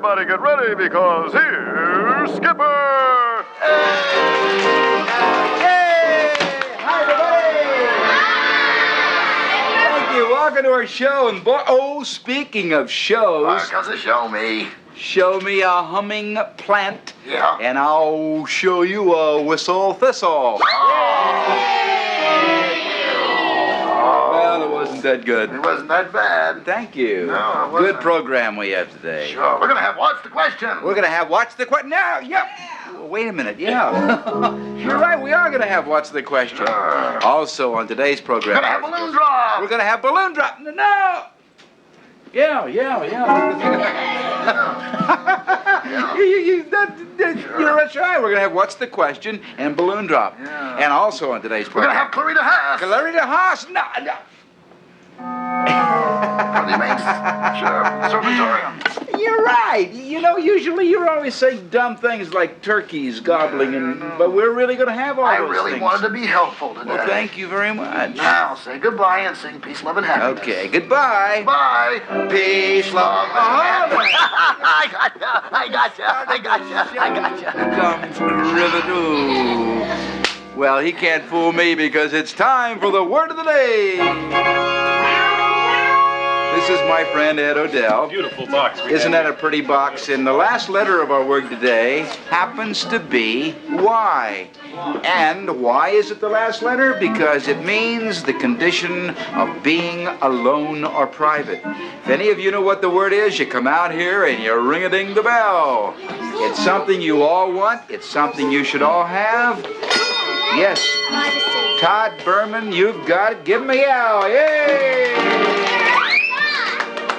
everybody get ready because here's Skipper! Hey! Hi, everybody! Thank you. Welcome to our show. And speaking of shows... Comes to show me. Show me a humming plant. Yeah. And I'll show you a whistle thistle. Well, it wasn't that good. It wasn't that bad. Thank you. No, it wasn't. Good program we have today. Sure. We're going to have What's the Question? We're going to have What's the Question? Now, yep. Wait a minute, yeah. You're right, we are going to have What's the Question. Sure. Also, on today's program... We're going to have Balloon Drop. We're going to have Balloon Drop. No! Yeah. You're right. We're going to have What's the Question and Balloon Drop. Yeah. And also on today's We're going program... to have Clarita Haas. Clarita Haas. No. What do you mean? Sure. Servatorium. You're right. You know, usually you're always saying dumb things like turkeys gobbling, but we're really going to have all those I really things. wanted to be helpful today. Well, thank you very much. Now, say goodbye and sing Peace, Love, and Happiness. Okay, goodbye. Bye. Peace, love, and happiness. I gotcha. Comes Cribbadoo. Well, he can't fool me because it's time for the word of the day. This is my friend Ed Odell. Beautiful box. Isn't that a pretty box? And the last letter of our word today happens to be Y. And why is it the last letter? Because it means the condition of being alone or private. If any of you know what the word is, you come out here and you ring-a-ding the bell. It's something you all want. It's something you should all have. Yes. Todd Berman, you've got it. Give me out. Yay!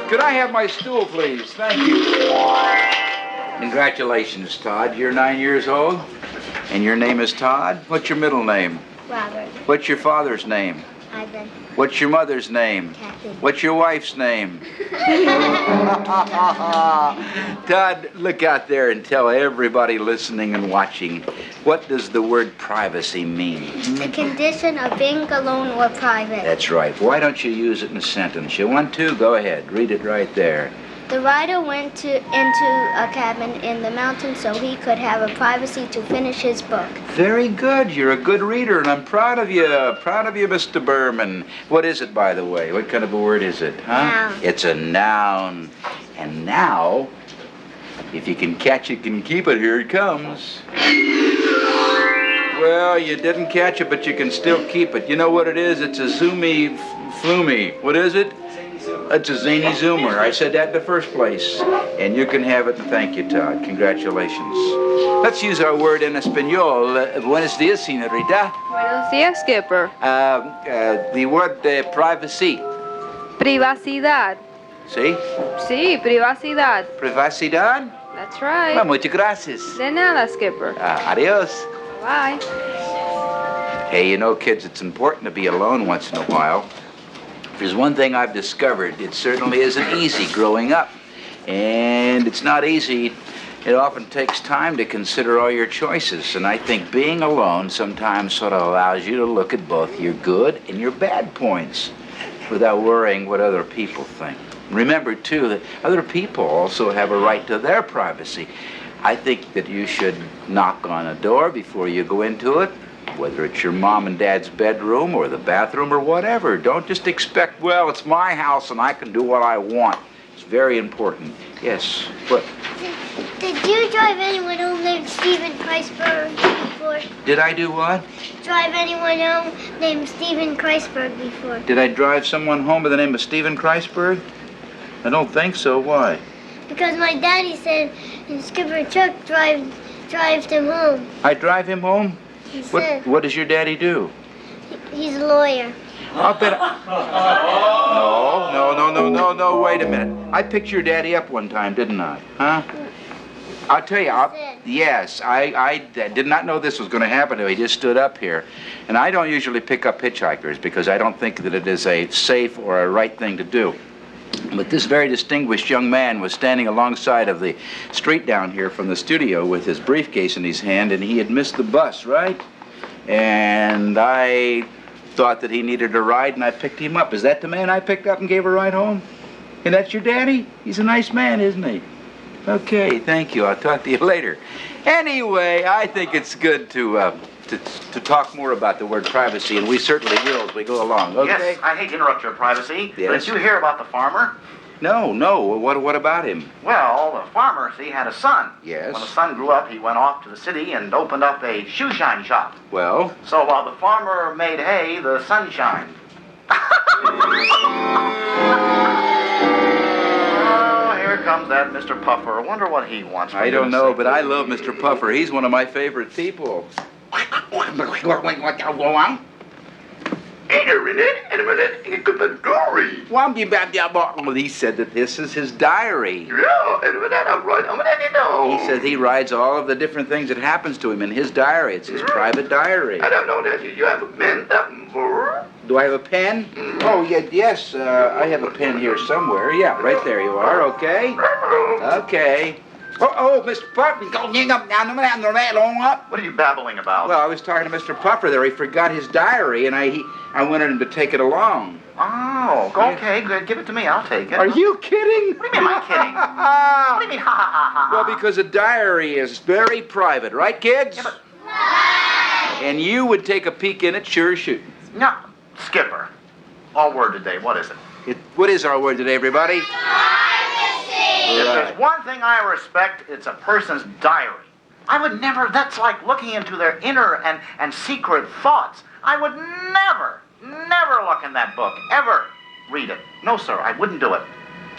Could I have my stool, please? Thank you. Congratulations, Todd. You're 9 years old, and your name is Todd. What's your middle name? Robert. What's your father's name? Ivan. What's your mother's name? Kathy. What's your wife's name? Todd, look out there and tell everybody listening and watching, what does the word privacy mean? The condition of being alone or private. That's right. Why don't you use it in a sentence? You want to? Go ahead. Read it right there. The writer went into a cabin in the mountains so he could have a privacy to finish his book. Very good. You're a good reader, and I'm proud of you. Proud of you, Mr. Berman. What is it, by the way? What kind of a word is it, huh? Noun. It's a noun. And now, if you can catch it, can keep it, here it comes. Well, you didn't catch it, but you can still keep it. You know what it is? It's a zoomy flumy. What is it? It's a zany zoomer. I said that in the first place. And you can have it, and thank you, Todd. Congratulations. Let's use our word in Espanol. Buenos dias, señorita. Buenos días, Skipper. The word privacy. Privacidad. ¿Sí? Sí, privacidad. Privacidad? That's right. Well, muchas gracias. De nada, Skipper. Adios. Bye. Hey, you know, kids, it's important to be alone once in a while. If there's one thing I've discovered, it certainly isn't easy growing up. And it's not easy. It often takes time to consider all your choices. And I think being alone sometimes sort of allows you to look at both your good and your bad points without worrying what other people think. Remember, too, that other people also have a right to their privacy. I think that you should knock on a door before you go into it, whether it's your mom and dad's bedroom or the bathroom or whatever. Don't just expect, well, it's my house and I can do what I want. It's very important. Yes, what? Did you drive anyone home named Stephen Kreisberg before? Did I do what? Drive anyone home named Stephen Kreisberg before? Did I drive someone home by the name of Stephen Kreisberg? I don't think so. Why? Because my daddy said Skipper Chuck drives him home. I drive him home? He said What does your daddy do? he's a lawyer. I'll bet. No, wait a minute. I picked your daddy up one time, didn't I? Huh? I'll tell you, yes, I did not know this was going to happen to me. He just stood up here. And I don't usually pick up hitchhikers because I don't think that it is a safe or a right thing to do. But this very distinguished young man was standing alongside of the street down here from the studio with his briefcase in his hand, and he had missed the bus, right? And I thought that he needed a ride, and I picked him up. Is that the man I picked up and gave a ride home? And that's your daddy? He's a nice man, isn't he? Okay, thank you. I'll talk to you later. Anyway, I think it's good to talk more about the word privacy, and we certainly will as we go along. Okay? Yes, I hate to interrupt your privacy. Yes? But did you hear about the farmer? No. What about him? Well, the farmer, see, had a son. Yes. When the son grew up, he went off to the city and opened up a shoe shine shop. Well? So while the farmer made hay, the sun shined. Oh, here comes that Mr. Puffer. I wonder what he wants. I don't know, but I love Mr. Puffer. He's one of my favorite people. Well, he said that this is his diary. He says he writes all of the different things that happens to him in his diary. It's his private diary. I don't know that you have a pen. Do I have a pen? Oh, yes, I have a pen here somewhere. Yeah, right there you are, okay? Okay. Oh, Mr. Puffer. What are you babbling about? Well, I was talking to Mr. Puffer there. He forgot his diary, and I wanted him to take it along. Oh, okay, good. Give it to me. I'll take it. Are you kidding? What do you mean, am I kidding? What do you mean, ha ha ha ha? Well, because a diary is very private, right, kids? Yeah, but- And you would take a peek in it, sure as shooting. No, Skipper. Our word today, what is it? What is our word today, everybody? If there's one thing I respect, it's a person's diary. I would never, that's like looking into their inner and secret thoughts. I would never look in that book, ever read it. No, sir, I wouldn't do it.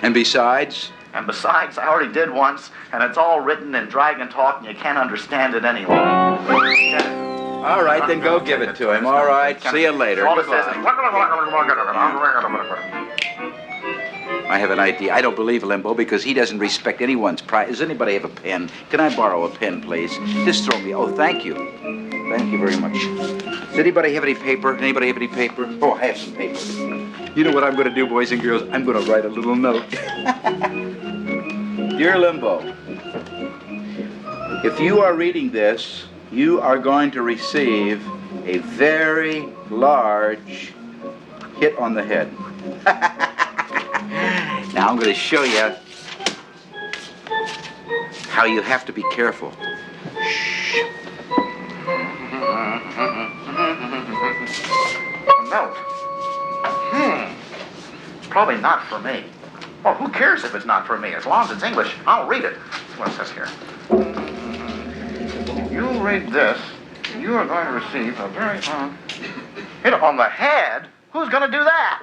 And besides? And besides, I already did once, and it's all written in dragon talk, and you can't understand it anyway. All right, then go give it to him. All right, see you later. All it says is, I have an idea. I don't believe Limbo because he doesn't respect anyone's pride. Does anybody have a pen? Can I borrow a pen, please? Just throw me. Oh, thank you. Thank you very much. Does anybody have any paper? Anybody have any paper? Oh, I have some paper. You know what I'm going to do, boys and girls? I'm going to write a little note. Dear Limbo, if you are reading this, you are going to receive a very large hit on the head. Now I'm going to show you how you have to be careful. Shh. A note. It's probably not for me. Well, who cares if it's not for me? As long as it's English, I'll read it. That's what it says here. You read this, you are going to receive a very hit on the head. Who's going to do that?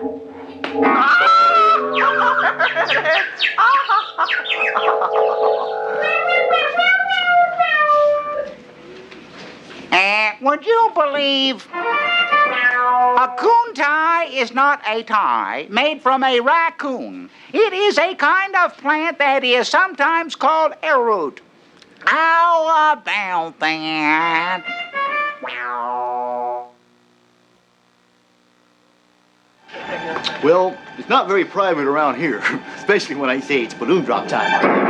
Would you believe a coon tie is not a tie made from a raccoon? It is a kind of plant that is sometimes called arrowroot. How about that? Well, it's not very private around here, especially when I say it's balloon drop time.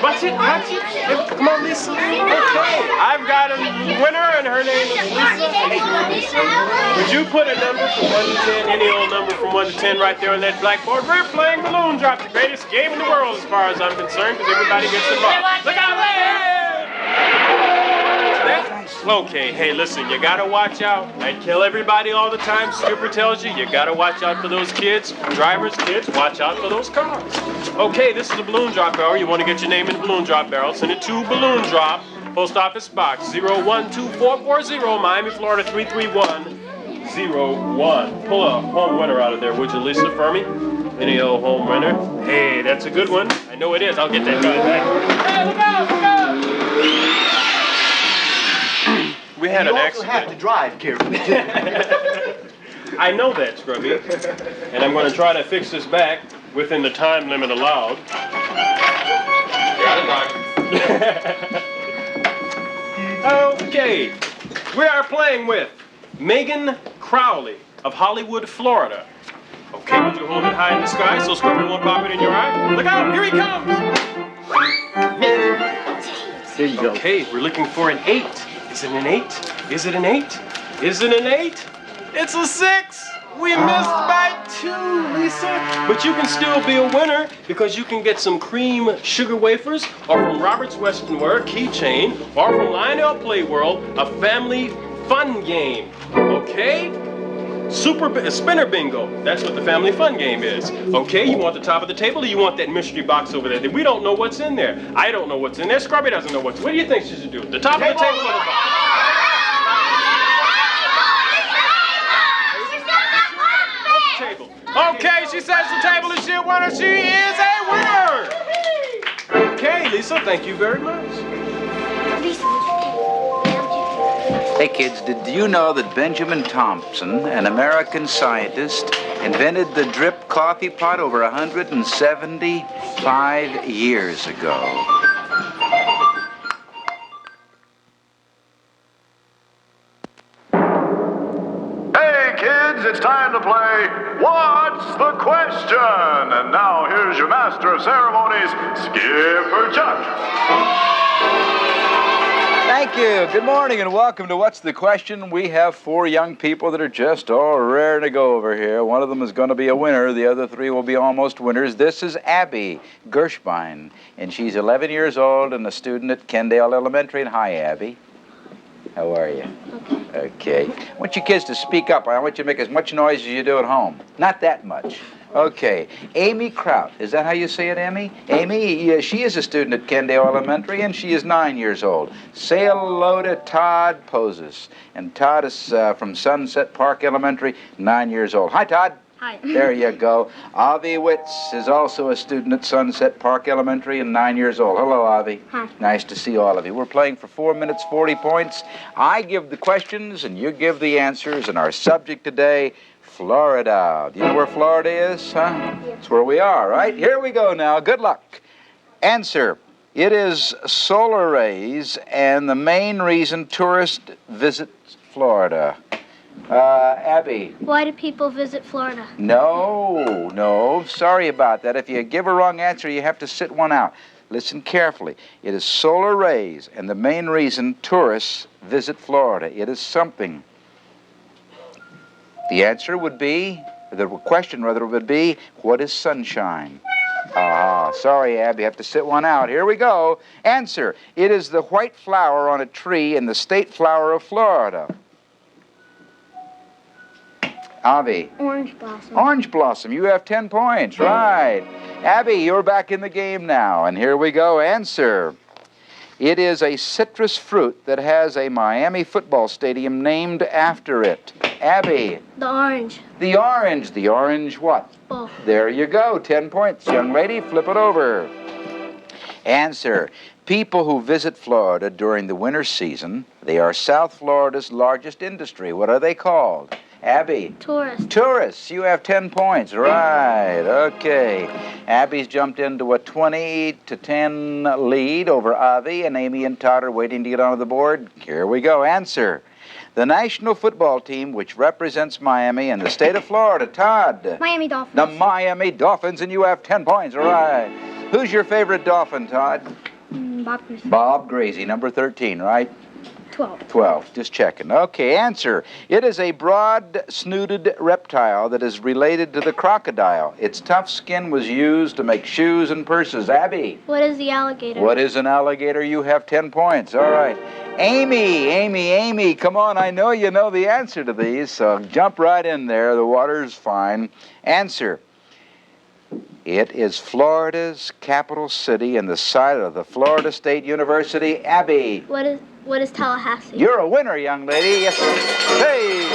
Watch it. Come on, Lisa. Okay. I've got a winner, and her name is Lisa. Would you put a number from 1 to 10, any old number from 1 to 10 right there on that blackboard? We're playing Balloon Drop, the greatest game in the world as far as I'm concerned, because everybody gets involved. Look out there! Okay, hey, listen, you gotta watch out. I tell everybody all the time, Skipper tells you gotta watch out for those kids. Drivers, kids, watch out for those cars. Okay, this is a balloon drop hour. You want to get your name in the balloon drop barrel, send it to Balloon Drop, Post Office Box 012440, Miami, Florida 33101. Pull a home winner out of there, would you, Lisa, for me? Any old home winner? Hey, that's a good one. I know it is. I'll get that guy back. Hey, look out, look out! We had an accident. You also have to drive carefully, too. I know that, Scrubby. And I'm going to try to fix this back within the time limit allowed. Okay. We are playing with Megan Crowley of Hollywood, Florida. Okay, would you hold it high in the sky so Scripper won't pop it in your eye? Look out, here he comes! There you go. Okay, we're looking for an 8. Is it an 8? Is it an 8? Is it an 8? It's a 6! We missed by 2, Lisa. But you can still be a winner because you can get some cream sugar wafers, or from Robert's Western Wear keychain, or from Lionel Play World, a family fun game. Okay? Spinner bingo. That's what the family fun game is. Okay, you want the top of the table or you want that mystery box over there? We don't know what's in there. I don't know what's in there. Scrubby doesn't know what's. What do you think she should do? The top of the table or the box? Table. Okay, she says the table is she a winner. She is a winner. Okay, Lisa, thank you very much. Hey kids, did you know that Benjamin Thompson, an American scientist, invented the drip coffee pot over 175 years ago? Hey kids, it's time to play What's the Question? And now here's your master of ceremonies, Skipper Chuck. Thank you. Good morning and welcome to What's the Question? We have 4 young people that are just all rare to go over here. One of them is going to be a winner. The other 3 will be almost winners. This is Abby Gershbein, and she's 11 years old and a student at Kendale Elementary. And hi, Abby. How are you? Okay. I want you kids to speak up. I want you to make as much noise as you do at home. Not that much. Okay. Amy Kraut. Is that how you say it, Amy? Amy, she is a student at Kendale Elementary, and she is 9 years old. Say hello to Todd Poses. And Todd is from Sunset Park Elementary, 9 years old. Hi, Todd. Hi. There you go. Avi Witz is also a student at Sunset Park Elementary and 9 years old. Hello, Avi. Hi. Nice to see all of you. We're playing for 4 minutes, 40 points. I give the questions and you give the answers. And our subject today, Florida. Do you know where Florida is, huh? That's where we are, right? Here we go now. Good luck. Answer. It is solar rays and the main reason tourists visit Florida. Abby. Why do people visit Florida? No. Sorry about that. If you give a wrong answer, you have to sit one out. Listen carefully. It is solar rays and the main reason tourists visit Florida. It is something. The answer would be, the question rather would be, what is sunshine? Sorry, Abby, you have to sit one out. Here we go. Answer. It is the white flower on a tree in the state flower of Florida. Avi. Orange blossom. Orange blossom. You have 10 points. Right. Abby, you're back in the game now. And here we go. Answer. It is a citrus fruit that has a Miami football stadium named after it. Abby. The orange. The orange. The orange what? Bull. There you go. 10 points. Young lady, flip it over. Answer. People who visit Florida during the winter season, they are South Florida's largest industry. What are they called? Abby. Tourist. Tourists. You have 10 points. Right. Okay. Abby's jumped into a 20-10 lead over Avi, and Amy and Todd are waiting to get onto the board. Here we go. Answer. The national football team which represents Miami and the state of Florida. Todd. Miami Dolphins. The Miami Dolphins, and you have 10 points. All right. Who's your favorite Dolphin, Todd? Bob Griese. Bob Gracie, number 13, right? 12. 12, just checking. Okay, answer. It is a broad-snouted reptile that is related to the crocodile. Its tough skin was used to make shoes and purses. Abby. What is the alligator? What is an alligator? You have 10 points. All right. Amy, come on. I know you know the answer to these, so jump right in there. The water's fine. Answer. It is Florida's capital city and the site of the Florida State University. Abby. What is Tallahassee? You're a winner, young lady. Yes. Hey.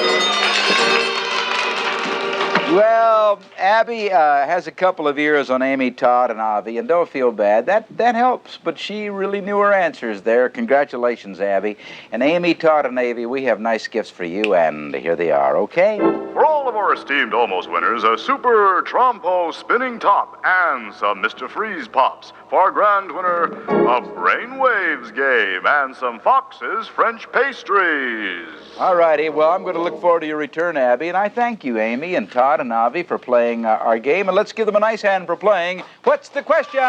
Well, Abby has a couple of years on Amy, Todd, and Avi, and don't feel bad. That helps, but she really knew her answers there. Congratulations, Abby. And Amy, Todd, and Avi, we have nice gifts for you, and here they are, okay? for all of our esteemed Almost winners, a Super Trompo spinning top and some Mr. Freeze Pops. For our grand winner, a Brainwaves game and some Fox's French pastries. All righty. Well, I'm going to look forward to your return, Abby. And I thank you, Amy and Todd and Avi, for playing our game. And let's give them a nice hand for playing What's the Question?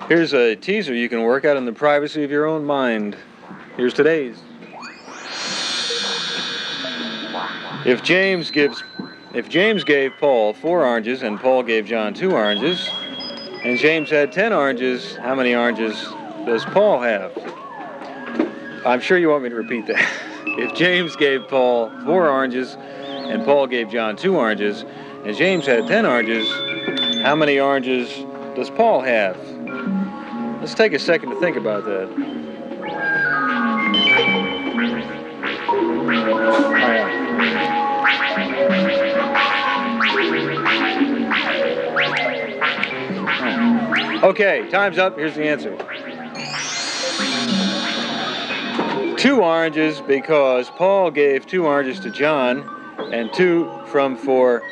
Here's a teaser you can work out in the privacy of your own mind. Here's today's. If James gave Paul 4 oranges and Paul gave John 2 oranges, and James had 10 oranges, how many oranges does Paul have? I'm sure you want me to repeat that. If James gave Paul 4 oranges and Paul gave John 2 oranges, and James had 10 oranges, how many oranges does Paul have? Let's take a second to think about that. Okay, time's up. Here's the answer. 2 oranges, because Paul gave 2 oranges to John, and 2 from 4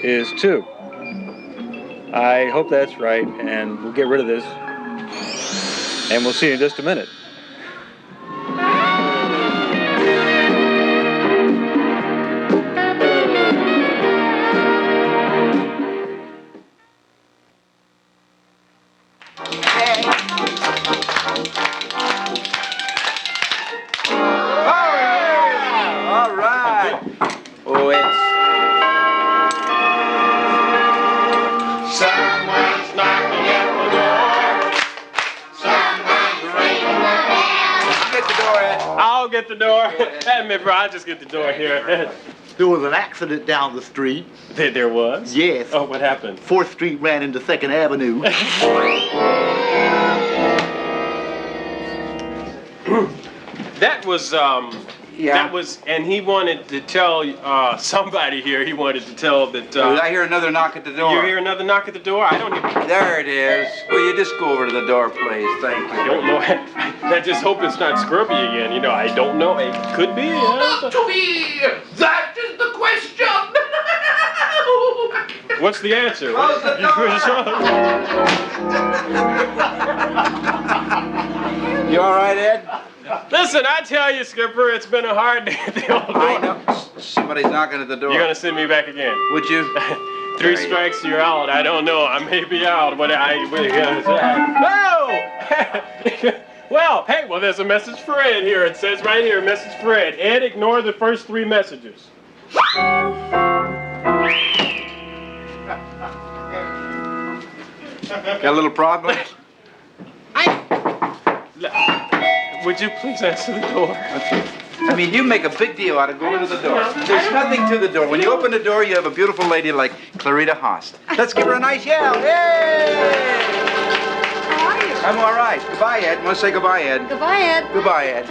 is 2. I hope that's right, and we'll get rid of this. And we'll see you in just a minute. All right. Oh, it's... Someone's knocking at the door. I'll get the door. Admit, bro, I'll just get the door here. There was an accident down the street. There was? Yes. Oh, what happened? 4th Street ran into 2nd Avenue. That was, Yeah. That was, and he wanted to tell somebody here, he wanted to tell that... Did I hear another knock at the door? You hear another knock at the door? I don't even... There it is. Will you just go over to the door, please? Thank I you. don't know. I just hope it's not scrubby again. You know, I don't know. It could be. Not to me! That is the question! What's the answer? Close the You all right, Ed? Listen, I tell you, Skipper, it's been a hard day at the old door. I know. Somebody's knocking at the door. You're gonna send me back again. Would you? 3 strikes, you're out. I don't know. I may be out, but No! Well, hey, there's a message for Ed here. It says right here, message for Ed. Ed, ignore the first 3 messages. Got a little problem? Would you please answer the door? I mean, you make a big deal out of going to the door. There's nothing to the door. When you open the door, you have a beautiful lady like Clarita Haas. Let's give her a nice yell. Yay! How are you? I'm all right. Goodbye, Ed. Want to say goodbye, Ed? Goodbye, Ed. Goodbye, Ed.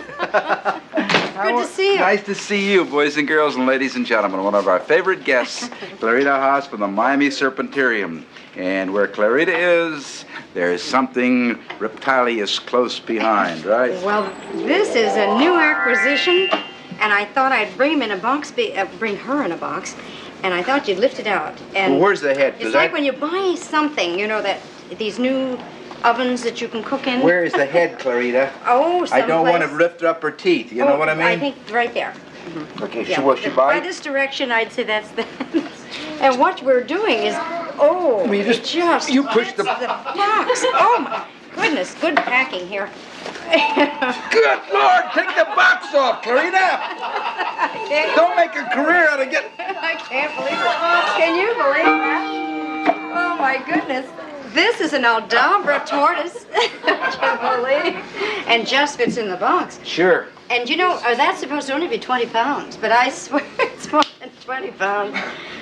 Good to see you. Nice to see you, boys and girls and ladies and gentlemen. One of our favorite guests, Clarita Haas from the Miami Serpentarium. And where Clarita is, there's something reptilious close behind, right? Well, this is a new acquisition, and I thought I'd bring him in a box, bring her in a box, and I thought you'd lift it out. And Well, where's the head? it's like when you buy something, you know, that these new ovens that you can cook in. Where is the head, Clarita? Oh, I don't want to someplace. lift up her teeth. You know what I mean? I think right there. Okay, Yeah. will she By bite? this direction, I'd say that's the. And what we're doing is, oh, I mean, you it just you push the- hits box. Oh my goodness, good packing here. Good Lord, take the box off, Clarita! Don't make a career out of getting... I can't believe it. Can you believe that? Oh my goodness. This is an Aldabra tortoise. Can you believe? And just fits in the box. Sure. And you know, that's supposed to only be 20 pounds, but I swear it's more than 20 pounds.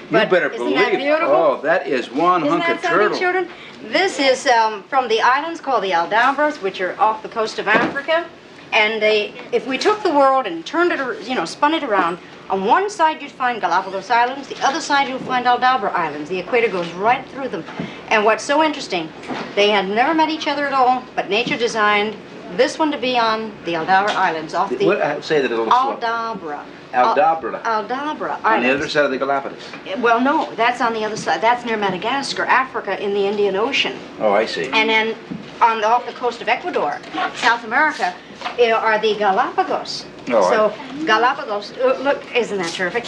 You better isn't believe. that beautiful? Oh, that is one Isn't hunk that of something, turtle. children? This is from the islands called the Aldabras, which are off the coast of Africa. And if we took the world and turned it, spun it around, on one side you'd find Galapagos Islands, the other side you'll find Aldabra Islands. The equator goes right through them. And what's so interesting, They had never met each other at all, but nature designed this one to be on the Aldabra Islands, off the Say that a little slow. Aldabra. Aldabra. Aldabra On the Islands. other side of the Galapagos. Well, no, that's on the other side. That's near Madagascar, Africa, in the Indian Ocean. Oh, I see. And then off the coast of Ecuador, South America, are the Galapagos. Oh, so Galapagos, look, isn't that terrific?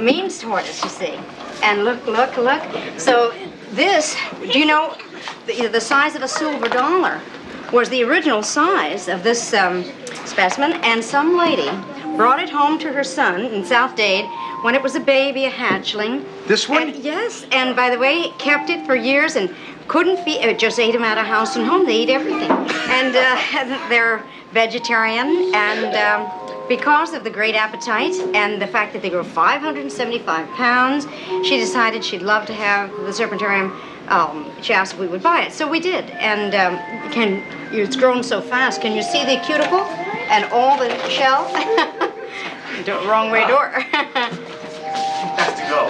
Means tortoise, you see. And look. So this, do you know, the size of a silver dollar was the original size of this specimen, and some lady brought it home to her son in South Dade when it was a baby, a hatchling. This one? And, yes, and by the way, kept it for years and couldn't feed, just ate them out of house and home. They eat everything. And they're vegetarian, and because of the great appetite and the fact that they grow 575 pounds, she decided she'd love to have the Serpentarium. She asked if we would buy it, so we did. And it's grown so fast. Can you see the cuticle and all the shell? Wrong way door. Has to go.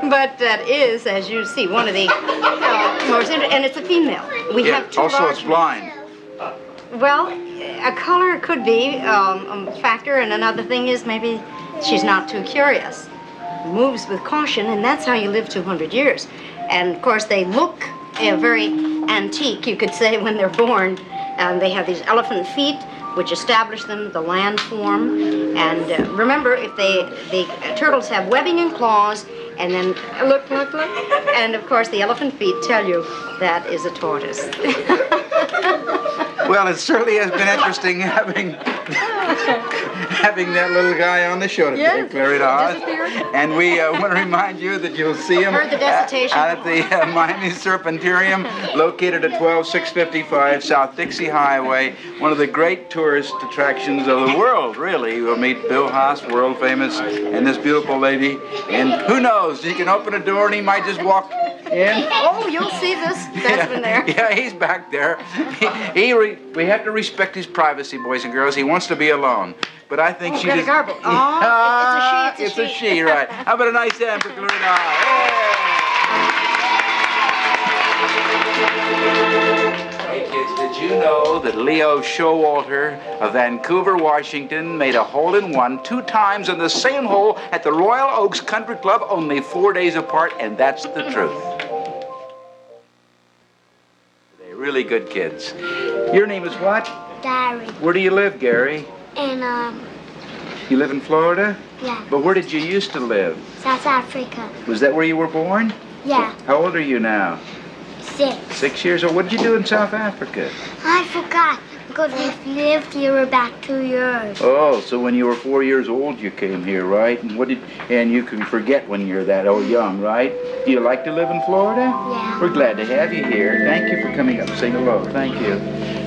But that is, as you see, one of the most interesting, and it's a female. We have two also large it's blind. Well, a color could be a factor, and another thing is maybe she's not too curious. Moves with caution, and that's how you live 200 years. And of course, they look very antique, you could say, when they're born. And they have these elephant feet, which establish them, the land form. And remember, if the turtles have webbing and claws, and then look. And of course, the elephant feet tell you that is a tortoise. Well, it certainly has been interesting having that little guy on the show today, Yes, Clary Dawes. disappeared. And we want to remind you that you'll see him Heard the dissertation. out at the Miami Serpentarium, located at 12655 South Dixie Highway, one of the great tourist attractions of the world, really. You'll meet Bill Haas, world famous, and this beautiful lady. And who knows, you can open a door and he might just walk in. Oh, you'll see this specimen there. Yeah, he's back there. We have to respect his privacy, boys and girls. He wants to be alone. But I think she got a just... garble. Oh, it's a she. It's a she, right. How about a nice hand for Clary Dawes? Hey, kids, did you know that Leo Showalter of Vancouver, Washington, made a hole-in-one 2 times in the same hole at the Royal Oaks Country Club, only 4 days apart, and that's the truth. They're really good kids. Your name is what? Gary. Where do you live, Gary? And, You live in Florida? yeah, But where did you used to live? South Africa. Was that where you were born? Yeah, How old are you now? 6. 6 years old. What did you do in South Africa? I forgot, because we've lived here about 2 years. Oh, so when you were 4 years old, you came here, right? And you can forget when you're that young, right? Do you like to live in Florida? Yeah. We're glad to have you here. Thank you for coming up. Say hello. Thank you.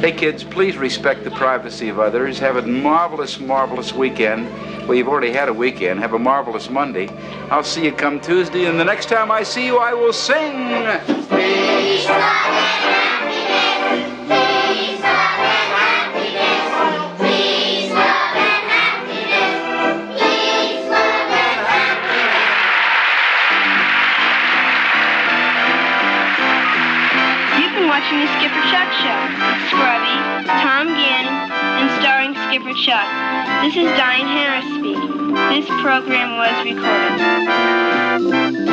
Hey, kids, please respect the privacy of others. Have a marvelous, marvelous weekend. Well, you've already had a weekend. Have a marvelous Monday. I'll see you come Tuesday, and the next time I see you, I will sing. Peace, love, and happiness. Peace, love, and happiness. Peace, love, and happiness. Peace, love, and happiness. You've been watching the Skipper Chuck Show with Scrubby, Tom Ginn, and starring Skipper Chuck. This is Diane Harris speaking. This program was recorded.